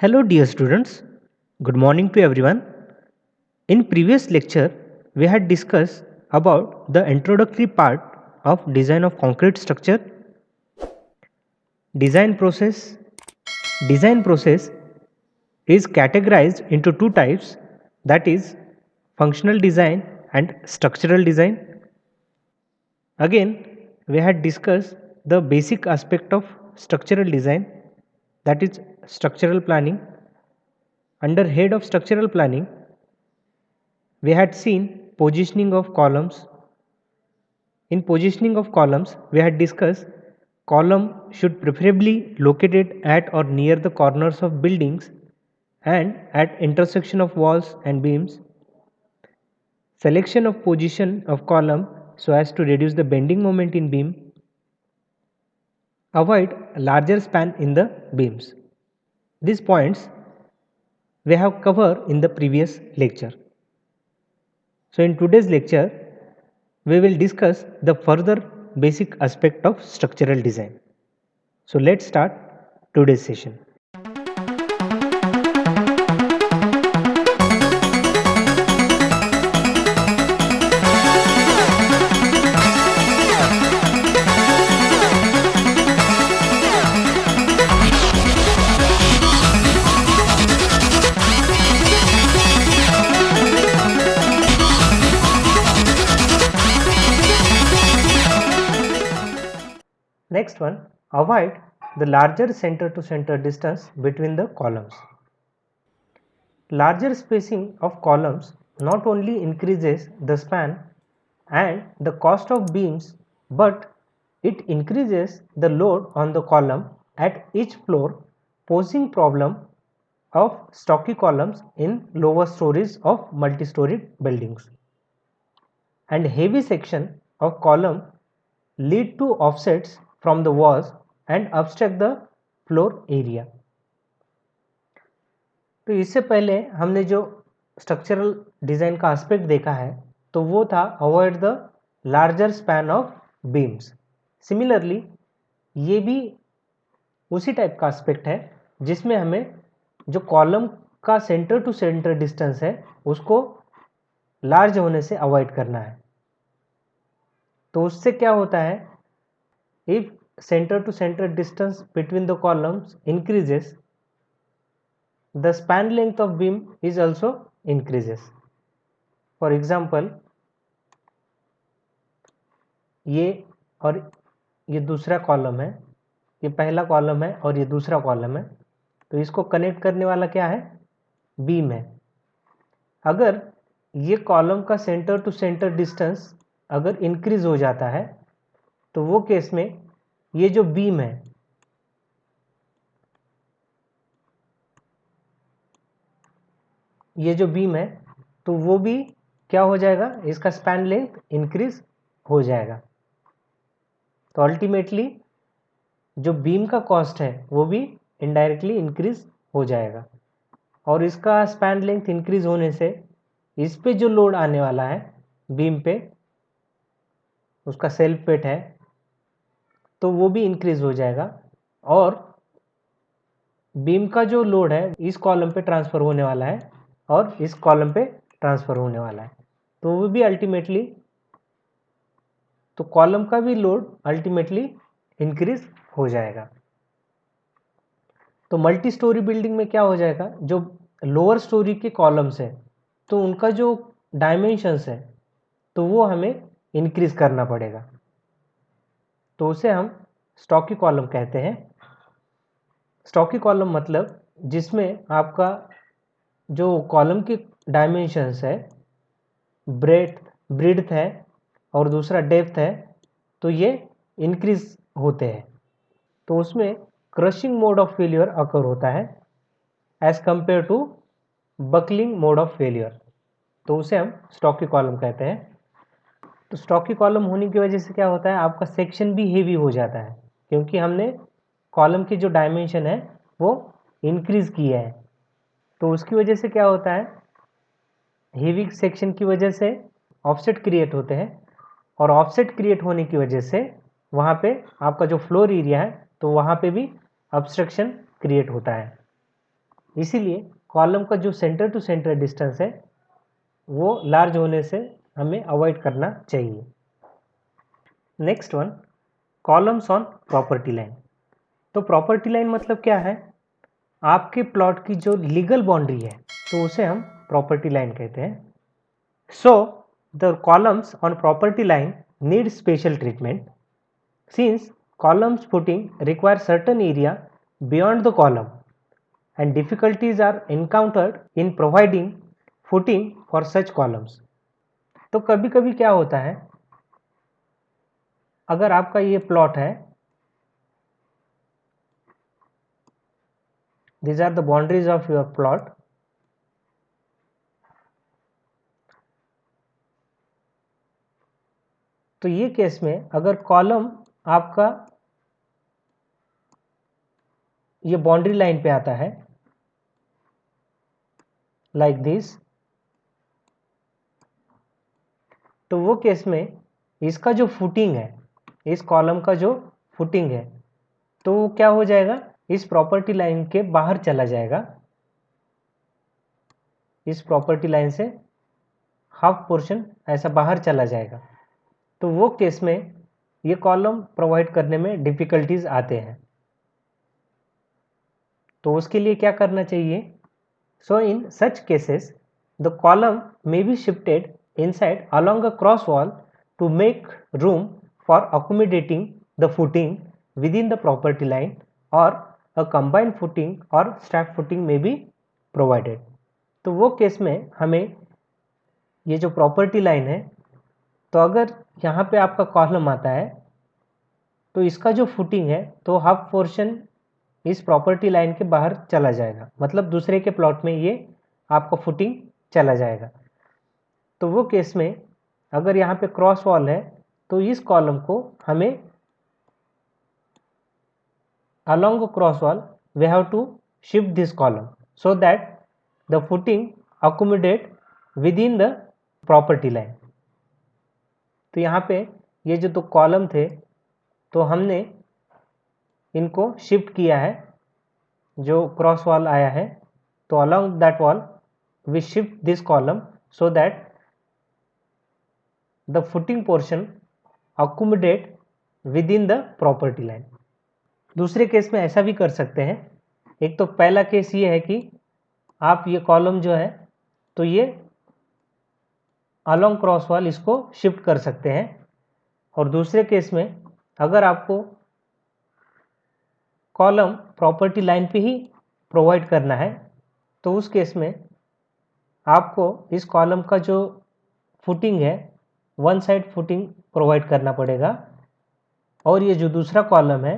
Hello dear students, good morning to everyone. In previous lecture, we had discussed about the introductory part of design of concrete structure, design process. Design process is categorized into two types, that is functional design and structural design. Again, we had discussed the basic aspect of structural design, that is structural planning. Under head of structural planning, we had seen positioning of columns. In positioning of columns, we had discussed column should preferably located at or near the corners of buildings and at intersection of walls and beams. Selection of position of column so as to reduce the bending moment in beam. Avoid larger span in the beams. These points we have covered in the previous lecture. So in today's lecture, we will discuss the further basic aspect of structural design. So let's start today's session. Next one, avoid the larger center to center distance between the columns. Larger spacing of columns not only increases the span and the cost of beams, but it increases the load on the column at each floor, posing problem of stocky columns in lower stories of multi-storied buildings. And heavy section of column lead to offsets from the walls and obstruct the floor area. तो इससे पहले हमने जो structural design का aspect देखा है तो वो था avoid the larger span of beams. Similarly ये भी उसी टाइप का एस्पेक्ट है जिसमें हमें जो कॉलम का सेंटर टू सेंटर डिस्टेंस है उसको लार्ज होने से अवॉइड करना है. तो उससे क्या होता है, if centre to centre distance between the columns increases, the span length of beam is also increases. For example, ये और ये दूसरा कॉलम है, ये पहला कॉलम है और ये दूसरा कॉलम है, तो इसको कनेक्ट करने वाला क्या है, बीम है. अगर ये कॉलम का सेंटर टू सेंटर डिस्टेंस अगर इंक्रीज हो जाता है तो वो केस में ये जो बीम है तो वो भी क्या हो जाएगा, इसका स्पैन लेंथ इंक्रीज हो जाएगा. तो अल्टीमेटली जो बीम का कॉस्ट है वो भी इनडायरेक्टली इंक्रीज हो जाएगा और इसका स्पैन लेंथ इंक्रीज होने से इस पे जो लोड आने वाला है बीम पे, उसका सेल्फ वेट है, तो वो भी इंक्रीज हो जाएगा और बीम का जो लोड है इस कॉलम पे ट्रांसफ़र होने वाला है और इस कॉलम पे ट्रांसफ़र होने वाला है, तो वो भी अल्टीमेटली, तो कॉलम का भी लोड अल्टीमेटली इंक्रीज हो जाएगा. तो मल्टी स्टोरी बिल्डिंग में क्या हो जाएगा, जो लोअर स्टोरी के कॉलम्स है तो उनका जो डायमेंशंस है तो वो हमें इंक्रीज करना पड़ेगा, तो उसे हम स्टॉकी कॉलम कहते हैं. स्टॉकी कॉलम मतलब जिसमें आपका जो कॉलम की डायमेंशंस है, ब्रेड्थ है और दूसरा डेप्थ है, तो ये इंक्रीज होते हैं, तो उसमें crushing mode of failure occur होता है as compare to buckling mode of failure, तो उसे हम स्टॉकी कॉलम कहते हैं. तो स्टॉकी कॉलम होने की वजह से क्या होता है, आपका सेक्शन भी हेवी हो जाता है क्योंकि हमने कॉलम की जो डायमेंशन है वो इंक्रीज किया है. तो उसकी वजह से क्या होता है, हेवी सेक्शन की वजह से ऑफसेट क्रिएट होते हैं और ऑफसेट क्रिएट होने की वजह से वहाँ पे आपका जो फ्लोर एरिया है तो वहाँ पे भी ऑब्स्ट्रक्शन क्रिएट होता है. इसीलिए कॉलम का जो सेंटर टू सेंटर डिस्टेंस है वो लार्ज होने से हमें अवॉइड करना चाहिए। Next one, columns on property line. तो प्रॉपर्टी लाइन मतलब क्या है? आपके प्लॉट की जो लीगल बाउंड्री है तो उसे हम प्रॉपर्टी लाइन कहते हैं। So the columns on property line need special treatment since columns footing require certain area beyond the column and difficulties are encountered in providing footing for such columns। तो कभी कभी क्या होता है, अगर आपका ये प्लॉट है, these are the boundaries of your plot, तो ये केस में अगर कॉलम आपका ये बाउंड्री लाइन पे आता है लाइक दिस, तो वो केस में इसका जो फुटिंग है, इस कॉलम का जो फुटिंग है, तो वो क्या हो जाएगा, इस प्रॉपर्टी लाइन के बाहर चला जाएगा। इस प्रॉपर्टी लाइन से हाफ पोर्शन ऐसा बाहर चला जाएगा। तो वो केस में ये कॉलम प्रोवाइड करने में डिफिकल्टीज आते हैं। तो उसके लिए क्या करना चाहिए? So in such cases the column may be shifted inside along a cross wall to make room for accommodating the footing within the property line, or a combined footing or stack footing may be provided। तो वो case में हमें ये जो property line है, तो अगर यहाँ पे आपका कॉलम आता है तो इसका जो फुटिंग है तो हाफ पोर्शन इस प्रॉपर्टी लाइन के बाहर चला जाएगा, मतलब दूसरे के प्लॉट में ये आपका फुटिंग चला जाएगा। तो वो केस में अगर यहाँ पे क्रॉस वॉल है तो इस कॉलम को हमें along a cross wall we have to shift this column so that the footing accommodate within the property line। तो यहाँ पे ये जो दो कॉलम थे तो हमने इनको शिफ्ट किया है, जो क्रॉस वॉल आया है तो along that wall we shift this column so that the footing portion accommodate within the property line। दूसरे केस में ऐसा भी कर सकते हैं। एक तो पहला केस ये है कि आप ये कॉलम जो है तो ये अलोंग क्रॉस वॉल इसको शिफ्ट कर सकते हैं, और दूसरे केस में अगर आपको कॉलम प्रॉपर्टी लाइन पे ही प्रोवाइड करना है तो उस केस में आपको इस कॉलम का जो फुटिंग है वन साइड फुटिंग प्रोवाइड करना पड़ेगा, और ये जो दूसरा कॉलम है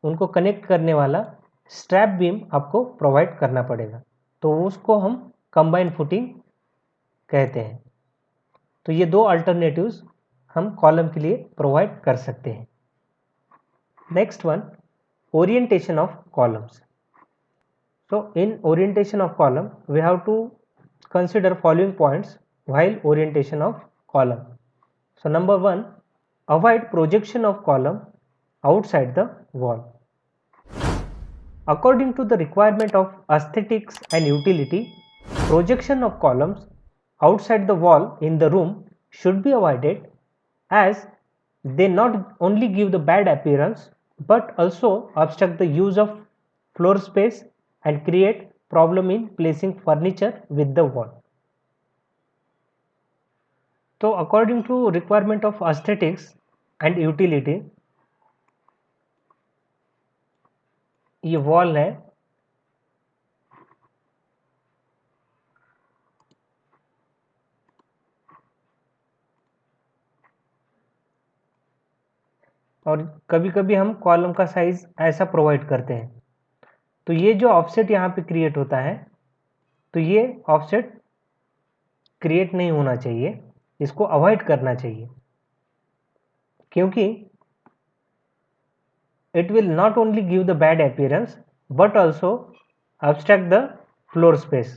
उनको कनेक्ट करने वाला स्ट्रैप बीम आपको प्रोवाइड करना पड़ेगा। तो उसको हम कंबाइन फुटिंग कहते हैं। तो ये दो अल्टरनेटिव्स हम कॉलम के लिए प्रोवाइड कर सकते हैं। Next one, orientation of columns. So in orientation of column we have to consider following points while orientation of column। So number one, avoid projection of column outside the wall। According to the requirement of aesthetics and utility, projection of columns outside the wall in the room should be avoided, as they not only give the bad appearance but also obstruct the use of floor space and create problem in placing furniture with the wall। तो according to requirement of aesthetics and utility, ये wall है और कभी कभी हम column का size ऐसा provide करते हैं, तो ये जो ऑफसेट यहाँ पे क्रिएट होता है तो ये ऑफसेट क्रिएट नहीं होना चाहिए, इसको अवॉइड करना चाहिए, क्योंकि it will not only give the bad appearance but also obstruct the floor space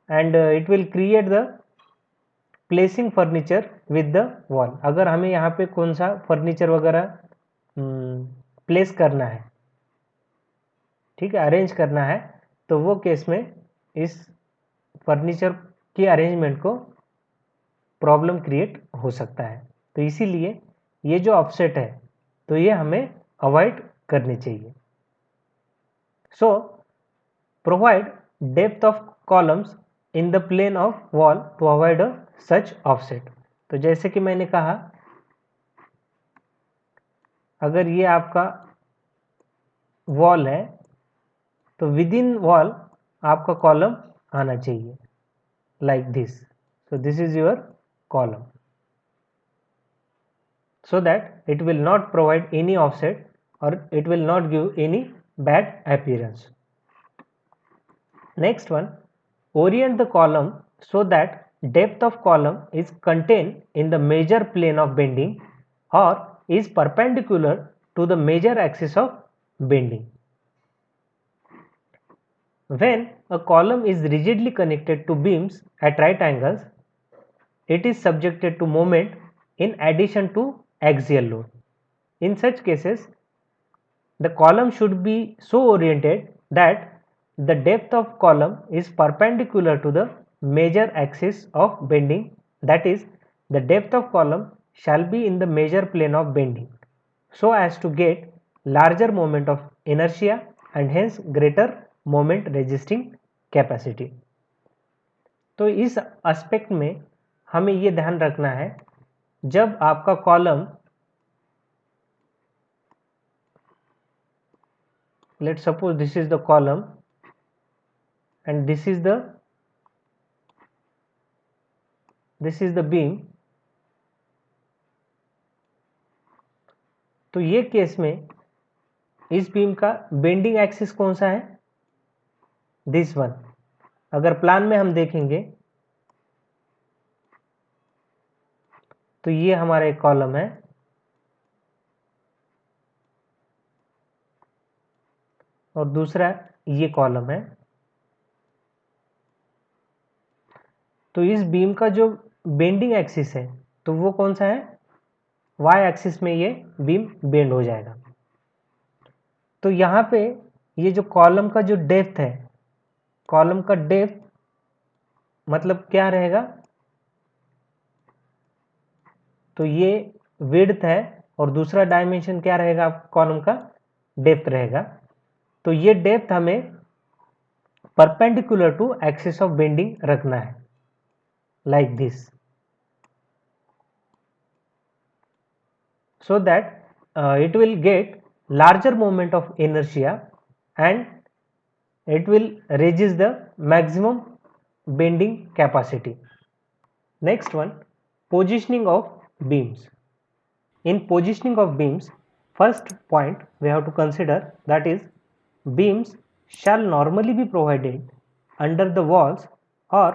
and it will create the placing furniture with the wall। अगर हमें यहाँ पे कौन सा फर्नीचर वगैरह प्लेस करना है ठीक है, अरेंज करना है, तो वो केस में इस फर्नीचर के अरेंजमेंट को प्रॉब्लम क्रिएट हो सकता है। तो इसीलिए ये जो ऑफसेट है तो ये हमें अवॉइड करनी चाहिए। So provide depth of columns in the plane of wall to avoid a such offset. तो जैसे कि मैंने कहा, अगर ये आपका वॉल है तो विद इन वॉल आपका कॉलम आना चाहिए like this. So this is your column, so that it will not provide any offset or it will not give any bad appearance. Next one, orient the column so that depth of column is contained in the major plane of bending or is perpendicular to the major axis of bending. When a column is rigidly connected to beams at right angles, it is subjected to moment in addition to axial load. In such cases, the column should be so oriented that the depth of column is perpendicular to the major axis of bending, that is, the depth of column shall be in the major plane of bending, so as to get larger moment of inertia and hence greater moment resisting capacity. तो इस aspect में हमें ये ध्यान रखना है, जब आपका column, let's suppose this is the column and this is the beam, तो ये केस में इस बीम का बेंडिंग एक्सिस कौन सा है, दिस वन। अगर प्लान में हम देखेंगे तो ये हमारा एक कॉलम है और दूसरा ये कॉलम है। तो इस बीम का जो बेंडिंग एक्सिस है तो वो कौन सा है, वाई एक्सिस में ये बीम बेंड हो जाएगा। तो यहाँ पे ये जो कॉलम का जो डेप्थ है, कॉलम का डेप्थ मतलब क्या रहेगा, तो ये विड्थ है और दूसरा डायमेंशन क्या रहेगा, कॉलम का डेप्थ रहेगा। तो ये डेप्थ हमें perpendicular to axis of bending रखना है, like this, so that it will get larger moment of inertia and it will resist the maximum bending capacity. Next one, positioning of beams. In positioning of beams, first point we have to consider, that is, beams shall normally be provided under the walls or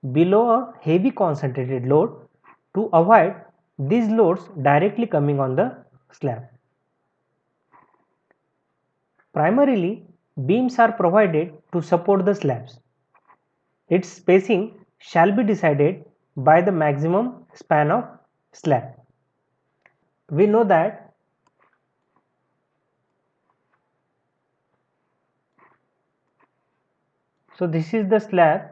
below a heavy concentrated load to avoid these loads directly coming on the slab. Primarily, beams are provided to support the slabs. Its spacing shall be decided by the maximum span of slab. We know that so this is the slab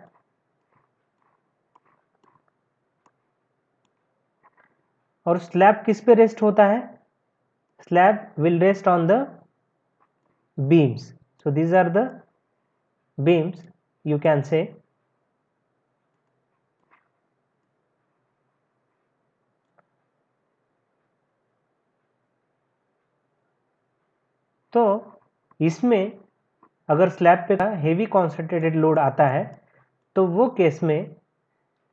और slab किस पे rest होता है, slab will rest on the beams. So these are the beams, you can say. तो इसमें अगर slab पे heavy concentrated load आता है तो वो केस में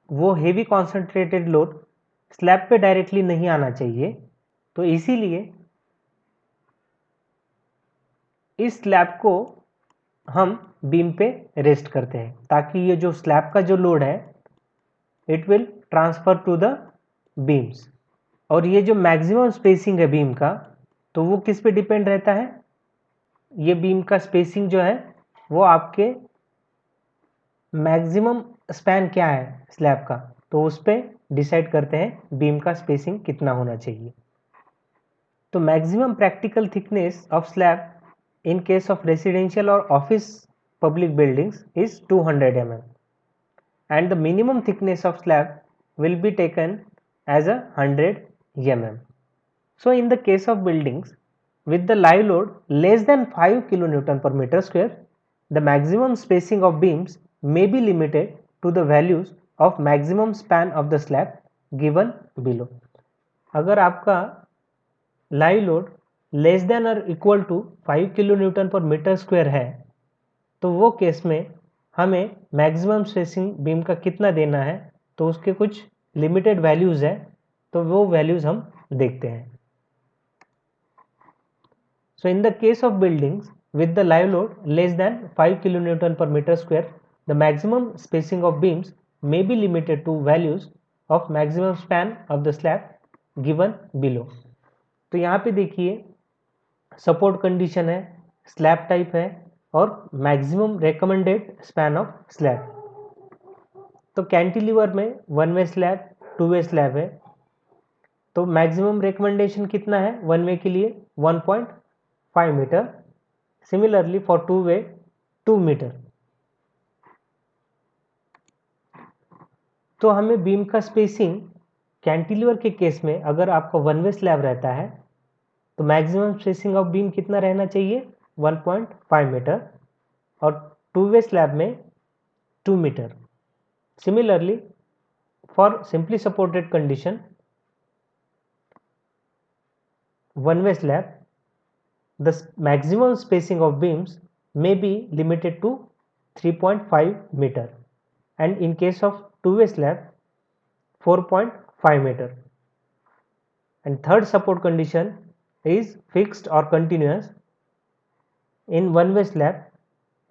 वो हेवी कॉन्सेंट्रेटेड लोड स्लैब पे डायरेक्टली नहीं आना चाहिए। तो इसीलिए इस स्लैब को हम बीम पे रेस्ट करते हैं ताकि ये जो स्लैब का जो लोड है it will transfer to the beams. और ये जो मैक्सिमम स्पेसिंग है बीम का तो वो किस पे डिपेंड रहता है, ये बीम का स्पेसिंग जो है वो आपके मैक्सिमम स्पैन क्या है स्लैब का, तो उस पर डिसाइड करते हैं बीम का स्पेसिंग कितना होना चाहिए। तो maximum practical thickness of slab in case of residential or office public buildings is 200 mm, and the minimum thickness of slab will be taken as a 100 mm. So in the case of buildings with the live load less than 5 kN per meter square, the maximum spacing of beams may be limited to the values of maximum span of the slab given below. अगर आपका live load less than और equal to 5 kN पर metre square है तो वो case में हमें maximum spacing beam का कितना देना है, तो उसके कुछ लिमिटेड वैल्यूज़ है, तो वो वैल्यूज़ हम देखते हैं. So in the case of buildings with the live load less than 5 kN per meter square, the maximum spacing of beams may be limited to values of maximum span of the slab given below. तो यहाँ पे देखिए support condition है, slab type है और maximum recommended span of slab. तो cantilever में one way slab, two way slab है, तो मैक्सिमम रिकमेंडेशन कितना है वन वे के लिए 1.5 metre. Similarly for two way 2 metre. तो हमें बीम का स्पेसिंग कैंटिलीवर के केस में अगर आपका वन वे स्लैब रहता है तो मैक्सिमम स्पेसिंग ऑफ बीम कितना रहना चाहिए 1.5 मीटर और टू वे स्लैब में 2 metre. Similarly for simply supported condition one way slab, the maximum spacing of beams may be limited to 3.5 meter, and in case of two-way slab 4.5 meter. And third support condition is fixed or continuous. In one-way slab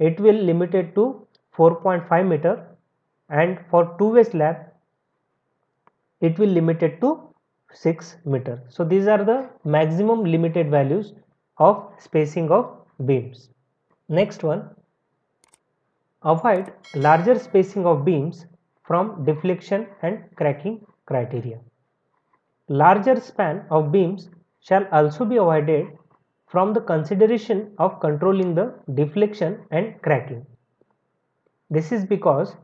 it will limited to 4.5 meter, and for two-way slab it will limited to 6 meter. So these are the maximum limited values of spacing of beams. Next one, avoid larger spacing of beams from deflection and cracking criteria. Larger span of beams shall also be avoided from the consideration of controlling the deflection and cracking. This is because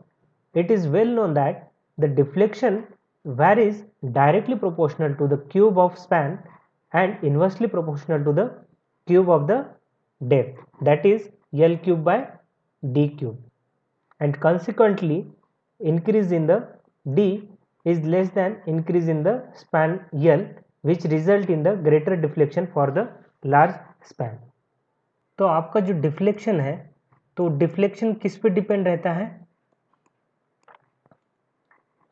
it is well known that the deflection varies directly proportional to the cube of span and inversely proportional to the cube of the depth, that is L cube by D cube, and consequently increase in the D is less than increase in the span L, which result in the greater deflection for the large span. तो आपका जो deflection है तो deflection किस पे depend रहता है,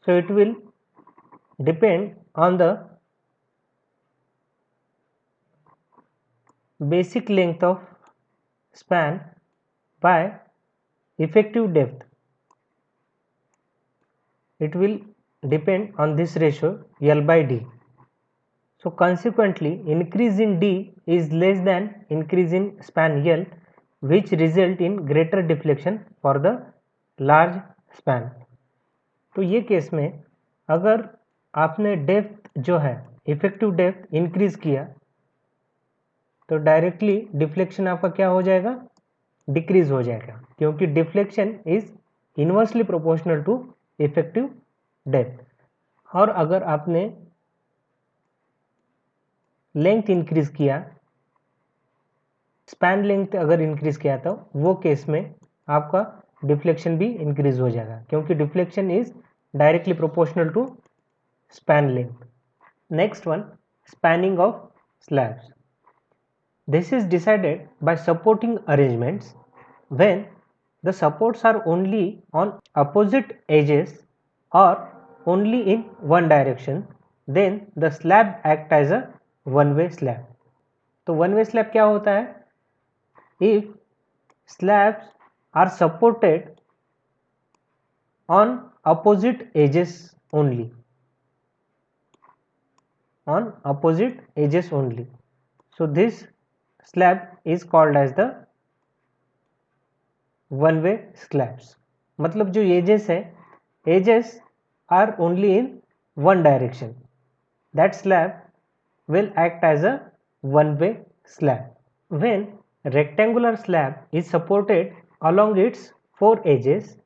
so it will depend on the basic length of span by effective depth. It will depend on this ratio L by D. So consequently increase in D is less than increase in span L, which result in greater deflection for the large span. तो ये case में अगर आपने depth जो है effective depth increase किया तो directly deflection आपका क्या हो जाएगा, डिक्रीज हो जाएगा, क्योंकि deflection is inversely proportional to effective depth. और अगर आपने लेंथ इंक्रीज किया, स्पैन लेंथ अगर इंक्रीज किया तो वो केस में आपका डिफ्लेक्शन भी इंक्रीज हो जाएगा, क्योंकि deflection is directly proportional to span length. Next one, spanning of slabs. This is decided by supporting arrangements. When the supports are only on opposite edges or only in one direction, then the slab act as a one-way slab. तो one-way slab क्या होता है, if slabs are supported on opposite edges only, on opposite edges only, so this slab is called as the one way slabs. मतलब जो edges है, edges are only in one direction, that slab will act as a one way slab. When Rectangular slab is supported along its four edges.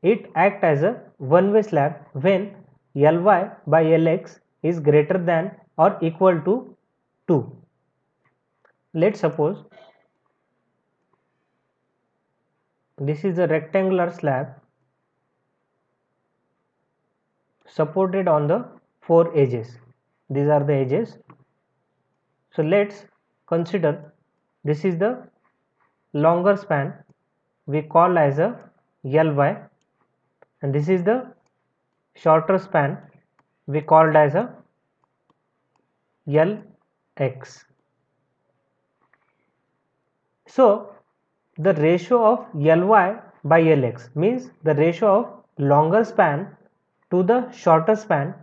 It acts as a one-way slab when Ly by Lx is greater than or equal to 2. Let's suppose this is a rectangular slab supported on the four edges. These are the edges. So let's consider this is the longer span we call as a Ly, and this is the shorter span we called as a Lx. So the ratio of Ly by Lx means the ratio of longer span to the shorter span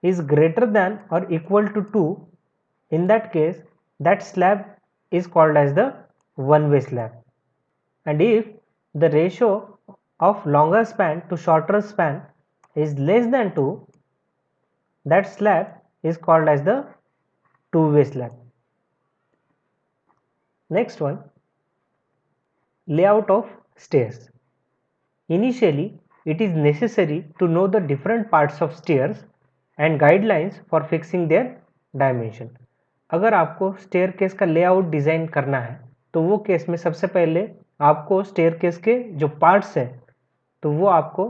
is greater than or equal to 2. In that case, that slab is called as the one-way slab. And if the ratio of longer span to shorter span is less than 2, that slab is called as the two-way slab. Next one, layout of stairs. Initially, it is necessary to know the different parts of stairs and guidelines for fixing their dimension. अगर आपको staircase का layout design करना है तो वो case में सबसे पहले आपको स्टेयरकेस के जो पार्ट्स हैं तो वो आपको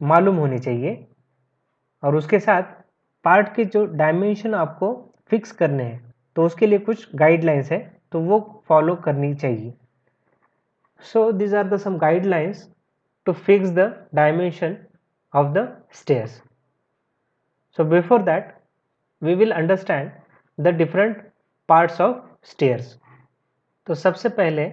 मालूम होने चाहिए, और उसके साथ पार्ट के जो डायमेंशन आपको फिक्स करने हैं तो उसके लिए कुछ गाइडलाइंस है तो वो फॉलो करनी चाहिए. So these are the some guidelines to fix the dimension of the stairs. So before that we will understand the different parts of stairs. तो सबसे पहले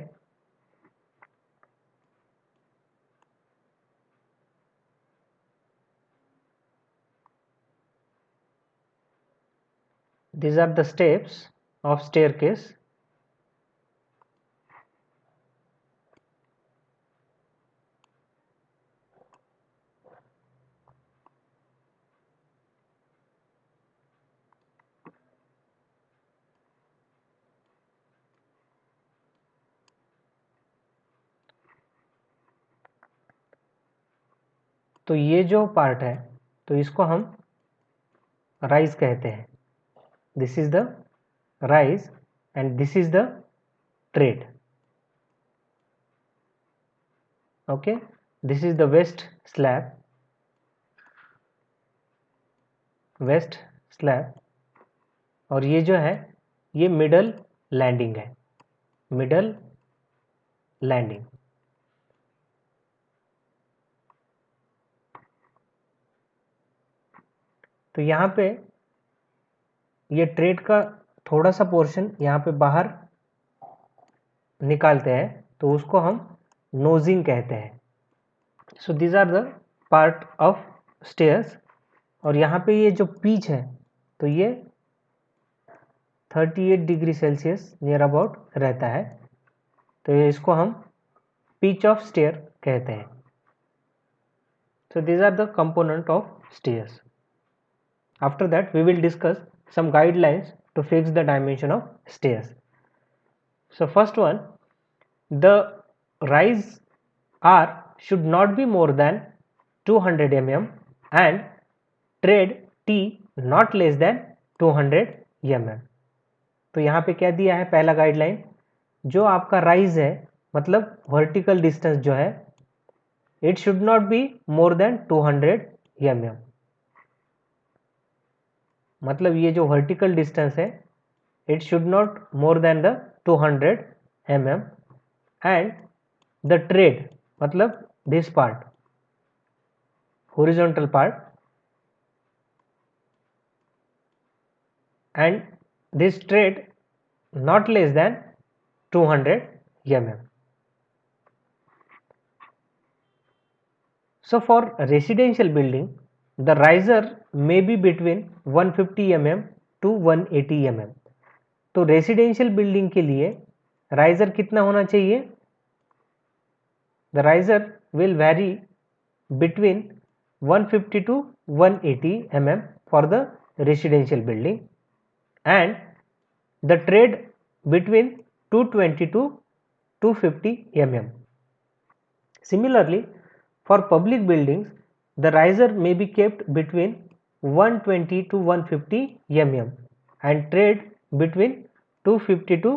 these are the steps of staircase. तो ये जो part है तो इसको हम राइज कहते हैं. This is the rise and this is the trade. Okay, this is the waist slab, और ये जो है ये मिडल लैंडिंग है, मिडल लैंडिंग. तो यहाँ पे ये ट्रेड का थोड़ा सा पोर्शन यहाँ पे बाहर निकालते हैं तो उसको हम नोजिंग कहते हैं. So these are the part of stairs. और यहाँ पे ये जो पिच है तो ये 38 डिग्री सेल्सियस नियर अबाउट रहता है, तो इसको हम पिच ऑफ स्टेयर कहते हैं. So these are the component of stairs. After that we will discuss some guidelines to fix the dimension of stairs. So first one, the rise R should not be more than 200 mm and tread T not less than 200 mm. तो यहाँ पे क्या दिया है, पहला guideline जो आपका rise है मतलब वर्टिकल डिस्टेंस जो है it should not be more than 200 mm. मतलब ये जो वर्टिकल डिस्टेंस है it should not more than the 200 mm and the tread मतलब this part horizontal part and this tread not less than 200 mm. So for residential building the riser may be between 150 mm to 180 mm. तो residential building के लिए riser कितना होना चाहिए, the riser will vary between 150 to 180 mm for the residential building and the trade between 220 to 250 mm. Similarly, for public buildings, the riser may be kept between 120 to 150 mm and trade between 250 to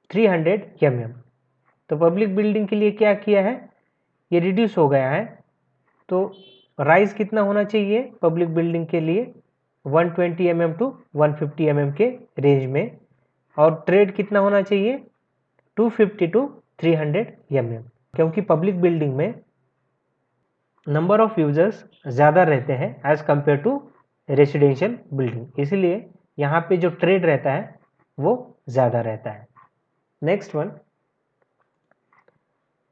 300 mm. तो public building के लिए क्या किया है, ये reduce हो गया है। तो राइज कितना होना चाहिए पब्लिक बिल्डिंग के लिए, 120 mm टू 150 mm के रेंज में, और ट्रेड कितना होना चाहिए, 250 टू 300 mm, क्योंकि पब्लिक बिल्डिंग में नंबर ऑफ यूजर्स ज़्यादा रहते हैं as compare to residential building, इसलिए यहाँ पे जो ट्रेड रहता है वो ज़्यादा रहता है। Next one,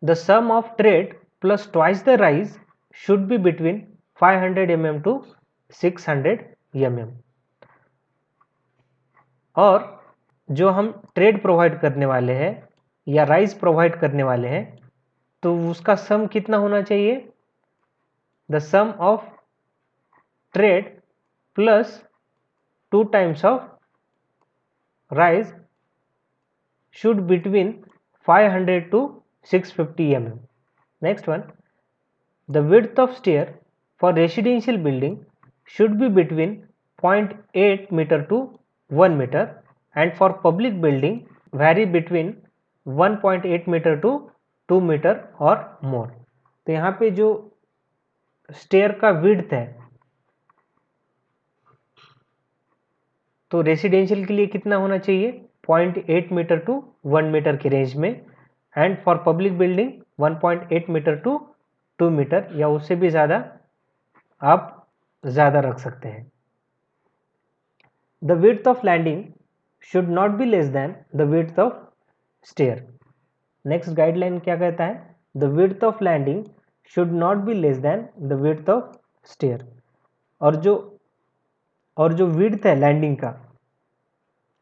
the sum of tread plus twice the rise should be between 500 mm to 600 mm। और जो हम ट्रेड प्रोवाइड करने वाले हैं या राइज प्रोवाइड करने वाले हैं, तो उसका सम कितना होना चाहिए, the sum of tread plus 2 times of rise should between 500 to 650 mm. Next one, the width of stair for residential building should be between 0.8 meter to 1 meter and for public building vary between 1.8 meter to 2 meter or more। तो यहाँ पे जो stair का width है, तो residential के लिए कितना होना चाहिए, 0.8 मीटर टू 1 मीटर के रेंज में, and for public building 1.8 metre to 2 metre या उससे भी ज़्यादा आप ज़्यादा रख सकते हैं। The width of landing should not be less than the width of stair. Next guideline क्या कहता है, the width of landing should not be less than the width of stair. और जो विड्थ है लैंडिंग का,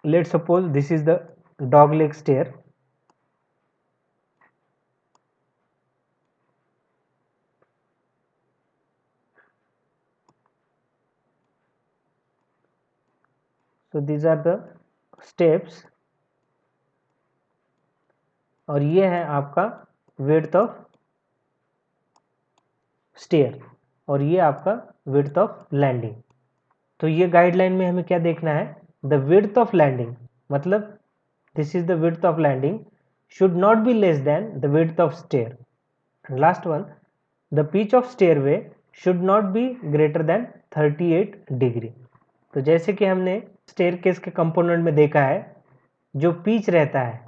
let suppose this is the dog leg stair, so these are the steps, और ये है आपका विड्थ ऑफ स्टेयर और ये आपका विड्थ ऑफ लैंडिंग। तो ये गाइडलाइन में हमें क्या देखना है, द विड्थ ऑफ लैंडिंग, मतलब this is the width of landing should not be less than the width of stair. Last one, the pitch of stairway should not be greater than 38 degree. तो जैसे कि हमने staircase के component में देखा है, जो पिच रहता है,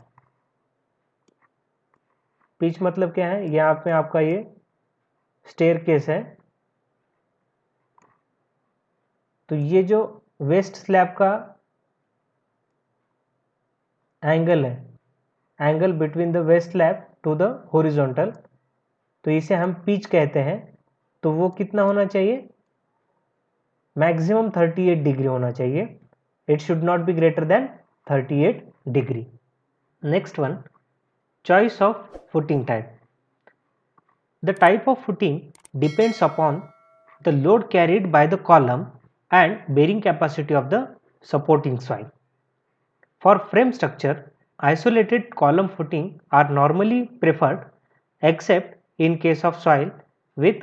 पिच मतलब क्या है, यहाँ पे आपका ये स्टेयरकेस है, तो ये जो वेस्ट स्लैब का एंगल है, angle between the waist slab to the horizontal, तो इसे हम पिच कहते हैं। तो वो कितना होना चाहिए, मैक्सिमम 38 डिग्री होना चाहिए, it should not be greater than 38 degree. Next one, choice of footing type. The type of footing depends upon the load carried by the column and bearing capacity of the supporting soil. For frame structure, isolated column footing are normally preferred except in case of soil with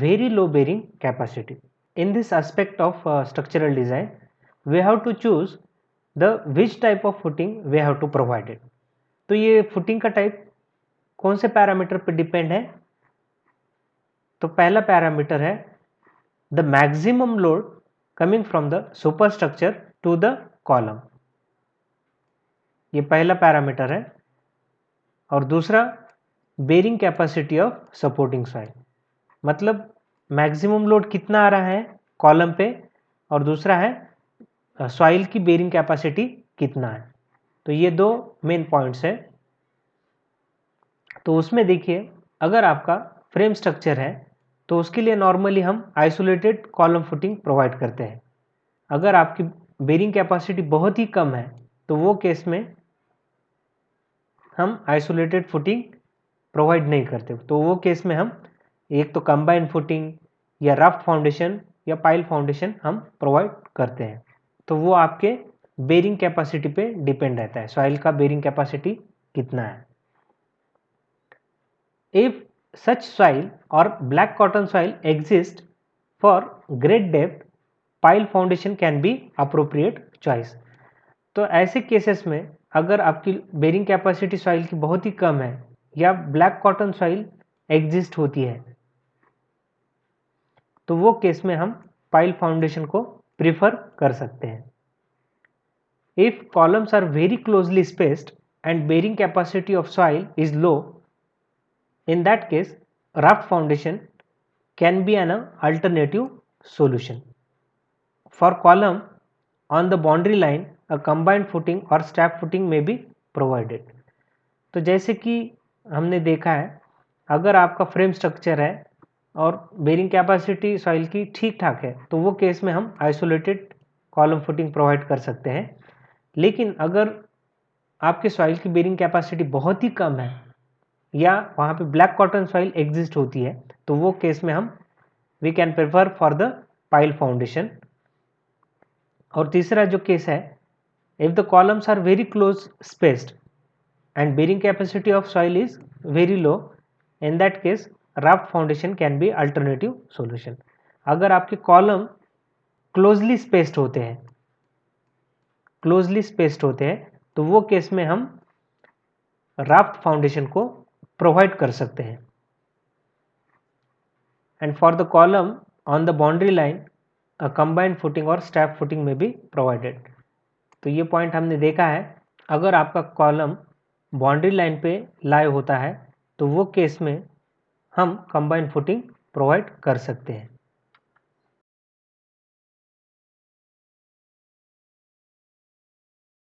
very low bearing capacity. In this aspect of structural design, we have to choose the which type of footing we have to provide it. तो ये footing का type कौन से parameter पर depend है, तो पहला parameter है the maximum load coming from the superstructure to the column, ये पहला पैरामीटर है। और दूसरा bearing capacity of supporting soil, मतलब मैक्सिमम लोड कितना आ रहा है कॉलम पे, और दूसरा है सॉइल की बेरिंग कैपेसिटी कितना है। तो ये दो मेन पॉइंट्स है। तो उसमें देखिए, अगर आपका फ्रेम स्ट्रक्चर है तो उसके लिए नॉर्मली हम आइसोलेटेड कॉलम फुटिंग प्रोवाइड करते हैं। अगर आपकी बेरिंग कैपेसिटी बहुत ही कम है तो वो केस में हम आइसोलेटेड फुटिंग प्रोवाइड नहीं करते। तो वो केस में हम एक तो कंबाइंड फुटिंग या राफ्ट फाउंडेशन या पाइल फाउंडेशन हम प्रोवाइड करते हैं। तो वो आपके बेरिंग कैपेसिटी पे डिपेंड रहता है, सॉइल का बेरिंग कैपेसिटी कितना है। If such soil or black cotton soil exists for great depth, pile foundation can be appropriate choice। तो ऐसे केसेस में अगर आपकी बेरिंग कैपेसिटी सॉइल की बहुत ही कम है या ब्लैक कॉटन सॉइल एग्जिस्ट होती है, तो वो केस में हम पाइल फाउंडेशन को प्रीफर कर सकते हैं। If columns are very closely spaced and bearing capacity of soil is low, in that case raft foundation can be an alternative solution. For column on the boundary line, a combined footing or strap footing may be provided। तो जैसे कि हमने देखा है, अगर आपका frame structure है और बेरिंग कैपेसिटी सॉइल की ठीक ठाक है, तो वो केस में हम आइसोलेटेड कॉलम फुटिंग प्रोवाइड कर सकते हैं। लेकिन अगर आपके सॉइल की बेरिंग कैपेसिटी बहुत ही कम है या वहाँ पे ब्लैक कॉटन सॉइल एग्जिस्ट होती है, तो वो केस में हम we can prefer for the pile foundation. और तीसरा जो केस है, if the columns are very close spaced and bearing capacity of soil is very low, in that case raft foundation can be alternative solution. अगर आपके column closely spaced होते हैं तो वो केस में हम राफ्ट फाउंडेशन को प्रोवाइड कर सकते हैं। And for the column on the boundary line a combined footing और स्ट्रैप फुटिंग में भी प्रोवाइडेड। तो ये पॉइंट हमने देखा है, अगर आपका कॉलम बाउंड्री लाइन पे लाए होता है तो वो केस में हम कंबाइंड फुटिंग प्रोवाइड कर सकते हैं।